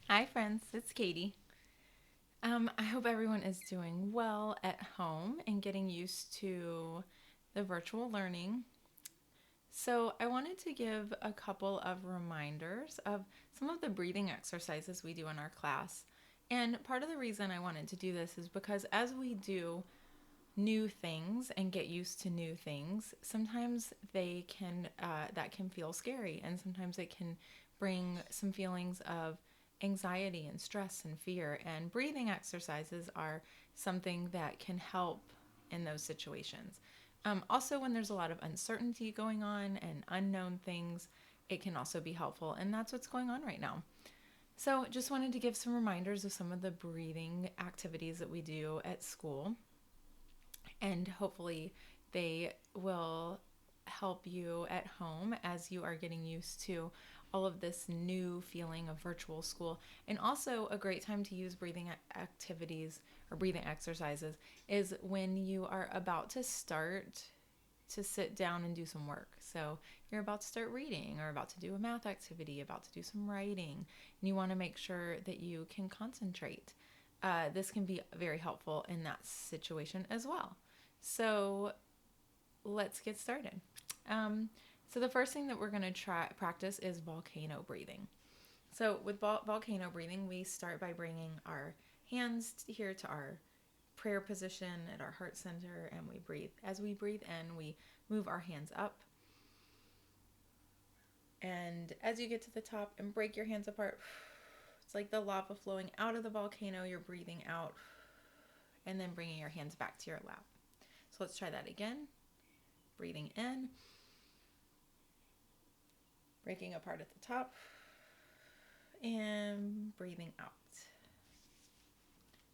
Hi, friends. It's Katie. I hope everyone is doing well at home and getting used to the virtual learning. So, I wanted to give a couple of reminders of some of the breathing exercises we do in our class. And part of the reason I wanted to do this is because as we do new things and get used to new things, sometimes that can feel scary, and sometimes it can bring some feelings of anxiety and stress and fear. And breathing exercises are something that can help in those situations. Also, when there's a lot of uncertainty going on and unknown things, it can also be helpful, and that's what's going on right now. So, just wanted to give some reminders of some of the breathing activities that we do at school, and hopefully they will help you at home as you are getting used to all of this new feeling of virtual school. And also, a great time to use breathing activities or breathing exercises is when you are about to start to sit down and do some work. So, you're about to start reading or about to do a math activity, about to do some writing, and you want to make sure that you can concentrate. This can be very helpful in that situation as well. So let's get started. Um, so the first thing that we're going to try practice is volcano breathing. So with volcano breathing, we start by bringing our hands here to our prayer position at our heart center, and we breathe. As we breathe in, we move our hands up. And as you get to the top and break your hands apart, it's like the lava flowing out of the volcano. You're breathing out and then bringing your hands back to your lap. So let's try that again. Breathing in, breaking apart at the top, and breathing out.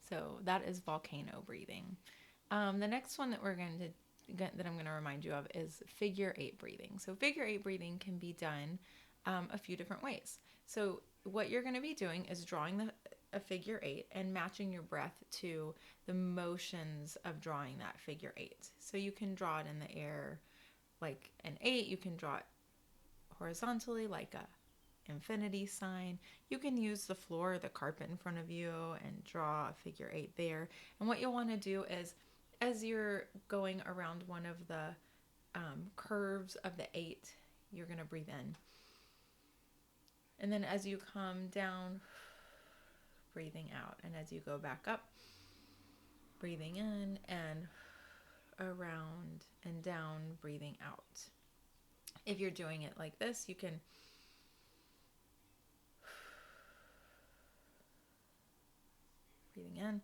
So that is volcano breathing. The next one that I'm going to remind you of is figure eight breathing. So figure eight breathing can be done a few different ways. So what you're going to be doing is drawing a figure eight and matching your breath to the motions of drawing that figure eight. So you can draw it in the air like an eight. You can draw it horizontally like a infinity sign. You can use the floor or the carpet in front of you and draw a figure eight there. And what you'll want to do is, as you're going around one of the curves of the eight, you're going to breathe in. And then as you come down, breathing out. And as you go back up, breathing in, and around and down, breathing out. If you're doing it like this, you can breathing in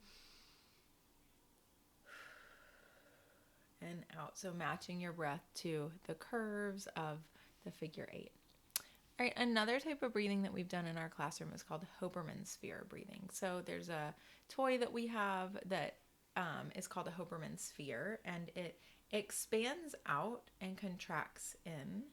and out. So matching your breath to the curves of the figure eight. All right, another type of breathing that we've done in our classroom is called Hoberman sphere breathing. So there's a toy that we have that is called a Hoberman sphere, and it expands out and contracts in.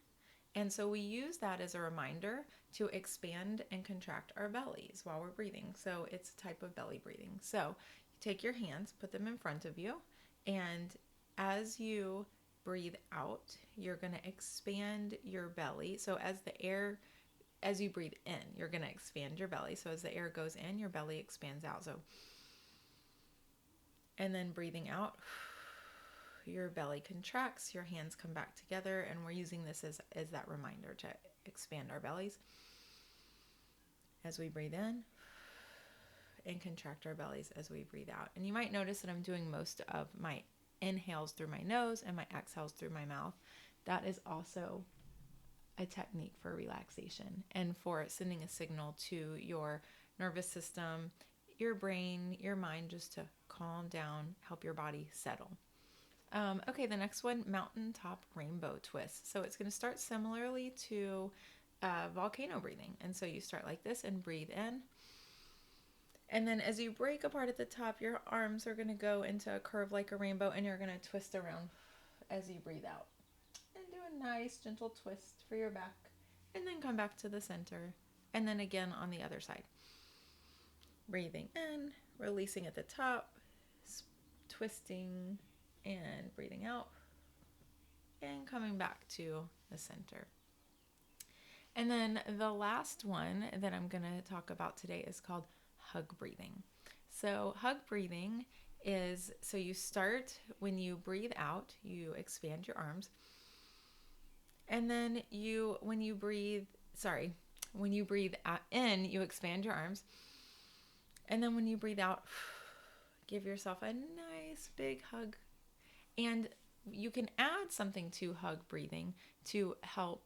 And so we use that as a reminder to expand and contract our bellies while we're breathing. So it's a type of belly breathing. So you take your hands, put them in front of you, and as you breathe out, you're going to expand your belly. So as you breathe in, you're going to expand your belly. So as the air goes in, your belly expands out. So, and then breathing out, your belly contracts, your hands come back together, and we're using this as that reminder to expand our bellies as we breathe in and contract our bellies as we breathe out. And you might notice that I'm doing most of my inhales through my nose and my exhales through my mouth. That is also a technique for relaxation and for sending a signal to your nervous system, your brain, your mind, just to calm down, help your body settle. Okay, the next one, mountaintop rainbow twist. So it's going to start similarly to volcano breathing. And so you start like this and breathe in. And then as you break apart at the top, your arms are going to go into a curve like a rainbow, and you're going to twist around as you breathe out. And do a nice gentle twist for your back. And then come back to the center. And then again on the other side. Breathing in, releasing at the top, twisting, and breathing out. And coming back to the center. And then the last one that I'm going to talk about today is called hug breathing. So, hug breathing is so you start when you breathe out, you expand your arms. And then when you breathe out, in, you expand your arms. And then when you breathe out, give yourself a nice big hug. And you can add something to hug breathing to help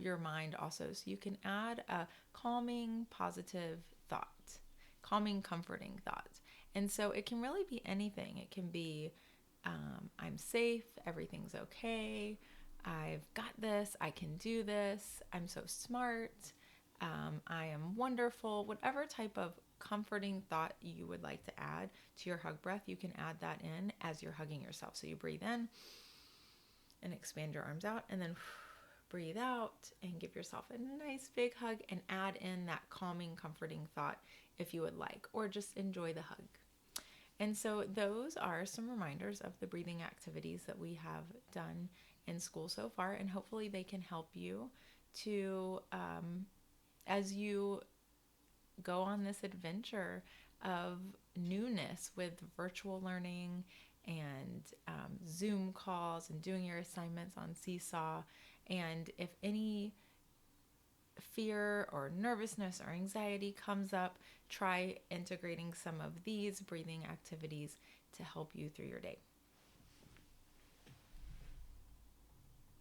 your mind also. So you can add a calming, positive thought, calming, comforting thought. And so it can really be anything. It can be, I'm safe, everything's okay, I've got this, I can do this, I'm so smart, I am wonderful. Whatever type of comforting thought you would like to add to your hug breath, you can add that in as you're hugging yourself. So you breathe in and expand your arms out, and then breathe out and give yourself a nice big hug and add in that calming, comforting thought if you would like, or just enjoy the hug. And so those are some reminders of the breathing activities that we have done in school so far, and hopefully they can help you to, as you go on this adventure of newness with virtual learning and Zoom calls and doing your assignments on Seesaw. And if any fear or nervousness or anxiety comes up, try integrating some of these breathing activities to help you through your day.